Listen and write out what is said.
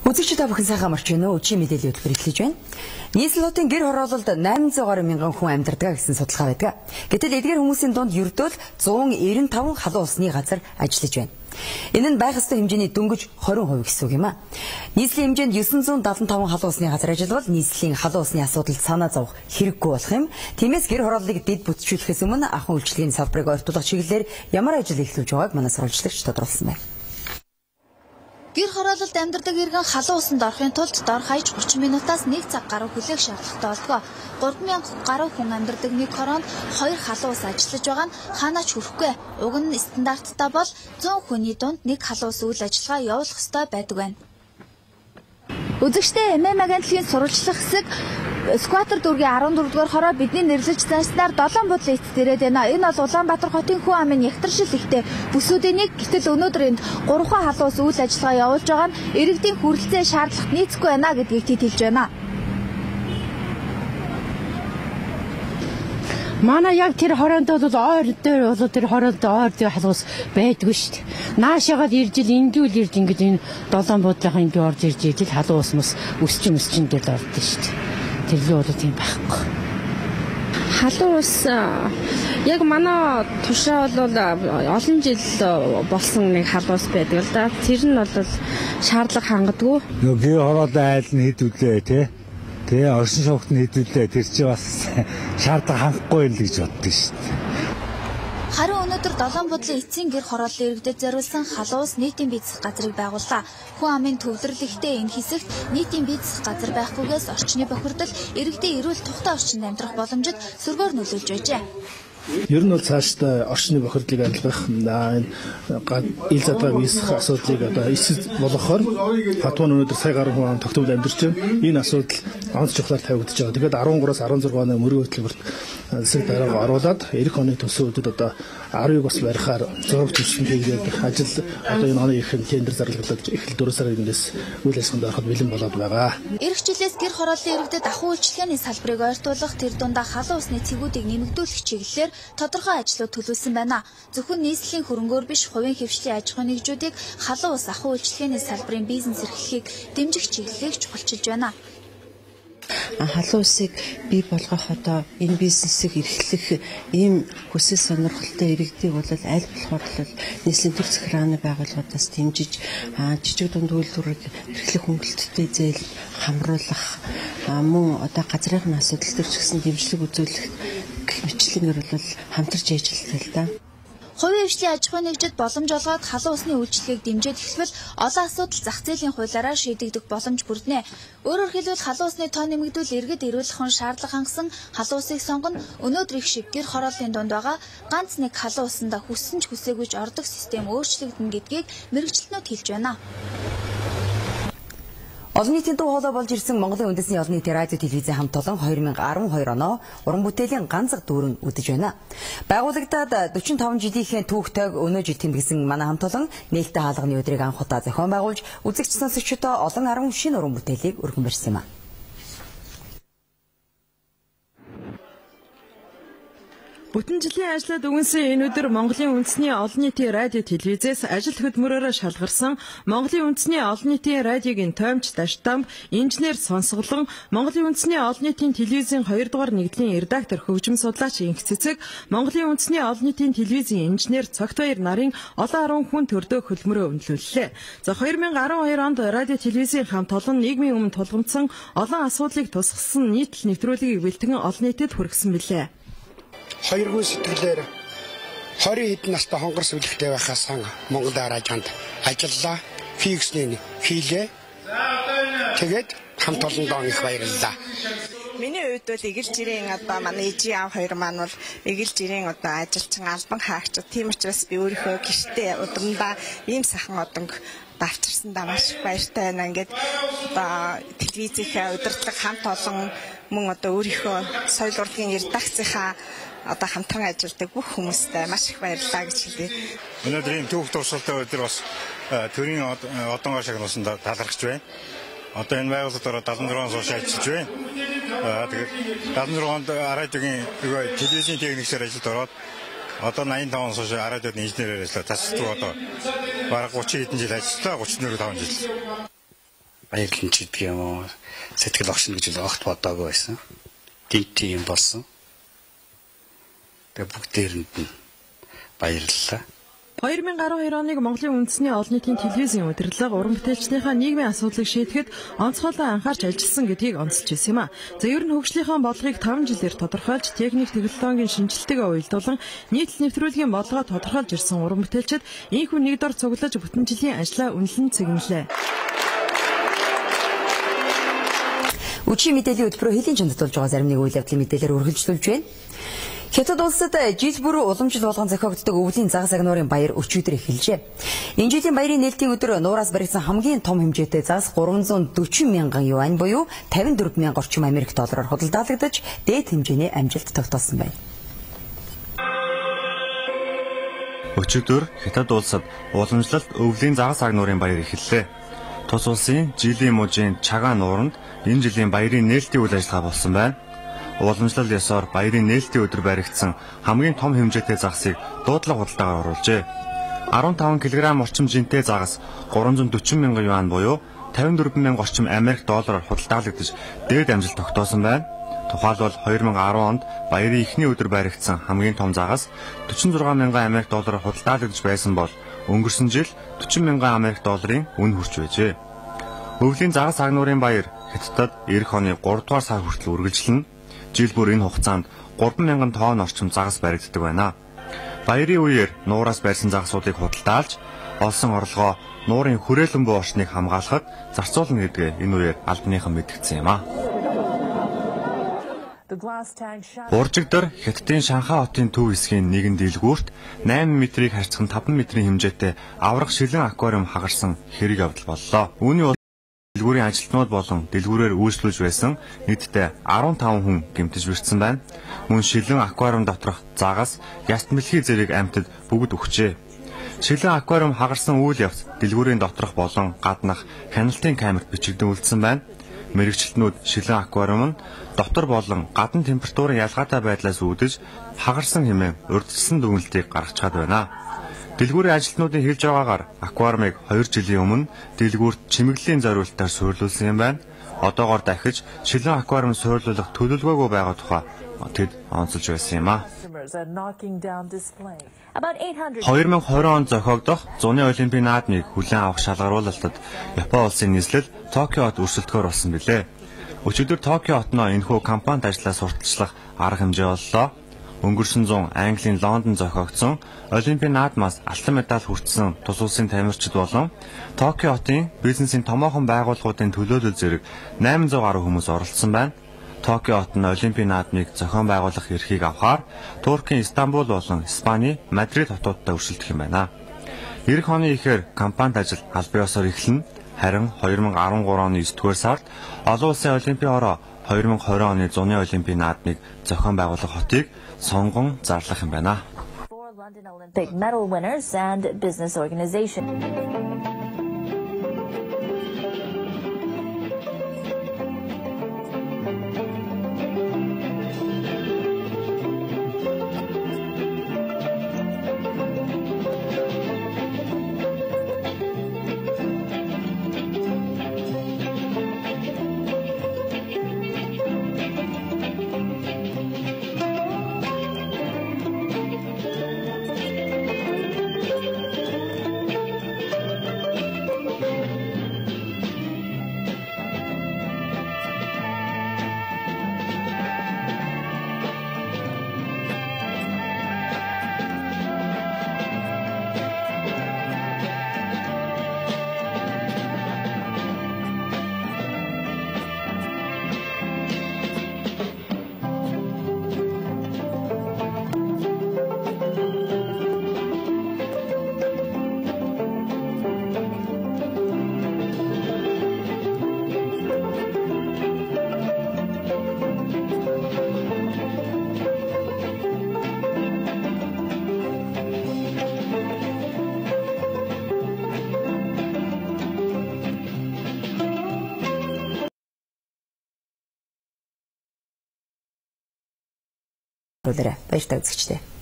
Үзэгчид та бүхэн сайхан марч байна уу? Өчигдөр мэдээлэл хөтөлбөр эхлэж байна. Нийслэлтийн гэр хороололд 800 гаруй мянган хүн амьдардаг гэсэн судалгаа байдаг. Гэтэл эдгээр хүмүүсийн дунд ердөө л 195 халуун усны газар ажиллаж байна. Энэ нь байх ёстой хэмжээний дөнгөж 20% гэсэн үг юм а. Нийслэлийн хэмжээнд 975 халуун усны газар ажиллавал нийслэлийн халуун усны асуудалд санаа зовох хэрэггүй болох юм. Тиймээс гэр хорооллыг дэд бүтцүүлэхээс өмнө ахын үйлчлэгийн салбарыг ойртуулах чиглэлээр ямар ажил эхлүүлж байгааг манай сурвалжлагч тодорхойлсон байна. Гэр хороололд амьдардаг иргэн халуун усанд орохын тулд дор хаяж 30 минутаас 1 цаг гаруй хүлээх шаардлагатай болдог. 3000 гаруй хүн амьдардаг нэг хороонд 2 халуун ус ажиллаж байгаа нь хаанач хүрэхгүй. Уг нь стандарттай бол 100 хүний дунд нэг халуун ус үйл ажиллагаа явуулах ёстой байдаг байна. Үзэгчдээ MMA агентлагийн сурвалжлах хэсэг Скватер дүүргийн 14-р хороо бидний нэрлэж зайснаар 7 буудлын эцэст ирээд байна. Энэ бол Улаанбаатар хотын хүн амын ягтршил ихтэй бүсүүдийн нэг. Гэтэл өнөөдөр энд 3 халуун ус үйл ажиллагаа явуулж байгаа нь иргэдийн хүрэлцээ шаардлагат нийцэхгүй байна гэдгийг тэд хэлж байна. Манай яг тэр хороонд бол ойр дээр бол тэр хороонд ойр дээр халуус байдгүй шүү дээ. Наашаагаад ирж ил эндүүл ирж ингэж энэ 7 буудлынхаа эндүү орж ирж ил халуус мус өсчин дээр ордсон шүү дээ. Тэрлээ бол тийм байхгүй. Халуун ус яг манай тушаа бол олон жил болсон нэг халуун ус байдаг л да. Тэр нь бол шаардлага хангадгүй. Нөгөө гэр хороолын айл нь хэд үлээ те. Тэгээ оршин суугт нь хэдүүлээ тэр чи бас шаардлага хангахгүй юм л гэж боддог шүү дээ. Харин өнөөдөр 7 буудлын эцсийн гэр хорооллын иргэдэд зориулсан халуун ус нийтийн бие засах газрыг байгууллаа. Хүн амын төвлөрлөгтэй энэ хэсэгт нийтийн бие засах газар байхгүйгээс орчны бохирдол иргэдийн эрүүл тухтай орчинд амьдрах боломжид сөргөөр нөлөөлж байжээ. Ер нь бол цаашдаа орчны бохирдлыг арилгах энэ ил задгаа бийсэх асуудлыг одоо эсэс болгохоор хатуун өнөөдөр сая гаруй хүн тогтмол амьдарч байна. Энэ асуудал онц чухлаар тавигдаж байгаа. Тэгэхээр 13-аас 16 оны мөрийн хөтөлбөрт засаг дараагаа оруулаад эх оны төсөөдөд одоо 10-ыг бас барихаар зураг төвшин хийгээд ажил одоо энэ оны ихэнх тендер зарлаглаад эхлэл 4 сарын өмнөөс үйл ажиллагаанд ороход бэлэн болоод байгаа. Эх жилээс гэр хорооллын иргэдэд ахуй үйлчлэгээний салбарыг ойртуулах, тэр дундаа халуун усны цэгүүдийг нэмэгдүүлэх чиглэлээр тодорхой ажлууд төлөвлөсөн байна. Зөвхөн нийслэлийн хөрөнгөөр биш, хувийн хөвшлийн аж ахуйн нэгжүүдийг халуун ус ахуй үйлчлэгээний салбарын бизнес эрхлэхийг дэмжих чиглэлийг чухалчилж байна. Халуун усыг бий болгох одоо энэ бизнесийг эрхлэх ийм хүсэл сонирхолтой иргэдийг бол аль болохоор бол нийслэлийн төр захиргааны байгууллагуудаас дэмжиж жижиг дунд үйлдвэрийг эрхлэх хөнгөлөлттэй зээл хамруулах мөн одоо газрын асуудал төр ч гэсэн дэмжлэг үзүүлэх гэх мэтлэгээр бол хамтарч ажилладаг л да. Хувийн хвшлийн аж ахуйн нэгжид боломж олгоод халуун усны үйлчлэгийг дэмжиж эхлэвэл олон асуудал зах зээлийн хуулиараа шийдэгдэх боломж бүрднэ. Өөрөөр хэлбэл халуун усны тоо нэмэгдүүл иргэд эрүүл ахуйн шаардлага хангасан халуун усыг сонгоно. Өнөөдөр их шиг гэр хорооллын дунд байгаа ганц нэг халуун усанда хүссэн ч хүсээгүй ордог систем өөрчлөгдөнө гэдгийг мэрэгчлэнүүд хэлж байна. Олон нийтийн дуу хоолой болж ирсэн Монголын үндэсний олон нийтийн радио телевизийн хамт олон 2012 оноо уран бүтээлийн ганцх дүүрэн үдэж байна. Байгуулагдаад 45 жилийнхээ түүхтэйг өнөө жил тэмдэглэсэн манай хамт олон нээлттэй хаалганы өдрийг анх удаа зохион байгуулж үзэгч сонсогчдоо олон 10 шинэ уран бүтээлийг өргөн барьсан юм а. Бүтэн жилийн ажлаад үгэнсэн энэ өдөр Монголын үндэсний олон нийтийн радио телевизээс ажил хөдөлмөрөөр шалгарсан Монголын үндэсний олон нийтийн радиогийн тоомч Даштамб, инженер Сонсголон, Монголын үндэсний олон нийтийн телевизийн 2 дугаар нэгдлийн редактор хөгжим судлаач Инх Цэцэг, Монголын үндэсний олон нийтийн телевизийн инженер Цогтбаяр нарын олон 10 хүн төрдөө хөдөлмөрөө өндөрлөлээ. За 2012 онд радио телевизийн хамт олон нийгмийн өмнө тулгамдсан олон асуудлыг тусгасан нийтлэл нэвтрүүлгийг бэлтгэн олон нийтэд хүргэсэн билээ. Хоёргүй сэтгэлээр 20 хэдэн настай хонгор сүлэгтэй байхаас Монгол радионд ажиллаа. Фиксний хийлээ. Тэгээд хамт олондоо их баярлалаа. Миний хувьд бол эгэл жирийн одоо манай ээжийн аав хоёр маань бол эгэл жирийн одоо ажилчин албан хаагч. Тийм учраас би өөрийнхөө гэртээ удамдаа ийм сайхан одонг давчирсандаа маш их баяртай байна. Ингээд одоо телевизийнхээ удирдлага хамт олон мөн одоо өөрийнхөө соёл урлагийн редакцийнхаа одоо хамтран ажилладаг бүх хүмүүстээ маш их баярлалаа гэж хэлье. Өнөөдөр ийм түүх туршилттай өдөр бас төрийн одонгоо шагнуулсанд талархаж байна. Одоо энэ байгууллагаараа 76 сууш ажиллаж байна. Тэгээд 76 онд радиогийн телевизийн техникээр ажилд ороод одоо 85 сууш радиод инженерээр ажиллаа. Тасалбар одоо бараг 30 хэдэн жил ажиллаа, 34 5 жил. баярлан ч гэдэг юм уу сэтгэл огшно гэж огт бодоогүй байсан. Гинт юм болсон. Тэгээ бүгдээрэнд нь баярлалаа. 2012 оныг Монголын үндэсний олон нийтийн телевизийн удирдлага уран бүтээлчдийнхээ нийгмийн асуудлыг шийдэхэд онцгойлон анхаарч ажилласан гэдгийг онцолж ирсэн юм а. За ер нь хөгжлийнхөө бодлогыг 5 жилээр тодорхойлж техник технологийн шинжилгээгээ уялдуулан нийтлэл нэвтрүүлгийн бодлогоо тодорхойлж ирсэн уран бүтээлчид ийхүү нэг дор цуглаж бүтэн жилийн ажлаа үнэлэн цэгнэлээ. Үчи мэдээллийн хөтөлбөрөөр хэлийн чондтолж байгаа зарим нэг үйл явдлын мэдээлэлээр үргэлжлүүлж байна. Хятад улсад жил бүр уламжил болгон зохиогддог өвлийн загас агнуурын баяр өчигдөр эхэлжээ. Энэ жилийн баярын нээлтийн өдөр нуураас баригдсан хамгийн том хэмжээтэй загас 340 мянган юань буюу 54 мянга орчим Америк доллараар худалдаалагдаж дээд хэмжээний амжилт тогтоосон байна. Өчигдөр Хятад улсад уламжлалт өвлийн загас агнуурын баяр эхэллээ. Тус улсын жилийн мужийн Чагаан нууранд энэ жилийн баярын нээлтийн үйл ажиллагаа болсон байна. Уламжлал ёсоор баярын нээлтийн өдөр баригдсан хамгийн том хэмжээтэй загасыг дуудлага худалдаагаар оруулжээ. 15 кг орчим жинтэй загас 340 мянган юань буюу 54 мянга орчим Америк доллараар худалдаалагдаж дээд амжилт тогтоосон байна. Тухайлбал 2010 онд баярын эхний өдөр баригдсан хамгийн том загас 46 мянган Америк доллараар худалдаалагдаж байсан бол өнгөрсөн жил 40 мянган Америк долларын үн хүрч байжээ. Өвлийн загас агнуурын баяр Хятадд эх оны 3 дугаар сар хүртэл үргэлжилнэ. Жил бүр энэ хугацаанд 3,000 тонн орчим загас баригддаг байна. Баярын үеэр нуураас барьсан загасуудыг худалдаалж, олсон орлогоо нуурын хүрээлэн буй орчныг хамгаалахад зарцуулна гэдгээ энэ үеэр албаныхан мэдгдсэн юм а. Уржигдэр Хятадын Шанхай хотын төв хэсгийн нэгэн дэлгүүрт 8 метрийг харьцан 5 метрийн хэмжээтэй аврах шилэн аквариум хагарсан хэрэг явдал боллоо. Үүний дэлгүүрийн ажилтнууд болон дэлгүүрээр үйлчлүүлж байсан нийтдээ 15 хүн гэмтэж бэртсэн байна. Мөн шилэн аквариум доторх загас, яст мэлхий зэрэг амьтад бүгд өгчээ. Шилэн аквариум хагарсан үйл явц дэлгүүрийн доторх болон гаднах хяналтын камерт бичигдэн үлдсэн байна. Мэргэжилтнүүд шилэн аквариум нь дотор болон гадна температурын ялгаатай байдлаас үүдэж хагарсан хэмээн урьдчилсан дүгнэлтийг гаргацгаад байна. Дэлгүүрийн ажилтнуудын хэлж байгаагаар аквариумыг 2 жилийн өмнө дэлгүүрт чимэглэлийн зориулалтаар суурилуулсан юм байна. Одоогоор дахиж шилэн аквариум суурилуулах төлөвлөгөөгүй байгаа тухай тэд онцолж байсан юм а. 2020 онд зохиогдох зуны олимпийн наадмыг хүлээн авах шалгаруулалтад Япон улсын нийслэл Токио хот өрсөлдөхөөр болсон билээ. Өчигдөр Токио хотноо энэхүү кампанит ажлаа сурталчлах арга хэмжээ боллоо. Өнгөрсөн 100 Английн Лондон зохиогдсон олимпийн наадмаас алтан медаль хүртсэн тус улсын тамирчид болон Токио хотын бизнесийн томоохон байгууллагуудын төлөөлөл зэрэг 800 гаруй хүмүүс оролцсон байна. Токио хот нь олимпийн наадмыг зохион байгуулах эрхийг авахаар Туркийн Истанбул болон Испани Мадрид хотуудад өршөлдөх юм байна. Эх оны ихээр кампанит ажил албан ёсоор эхэлнэ. Харин 2013 оны 9-р сард олон улсын олимпийн ороо 2020 оны зуны олимпийн наадмыг зохион байгуулах хотыг сонгон зарлах юм байна. Баяртай үзэгчдээ.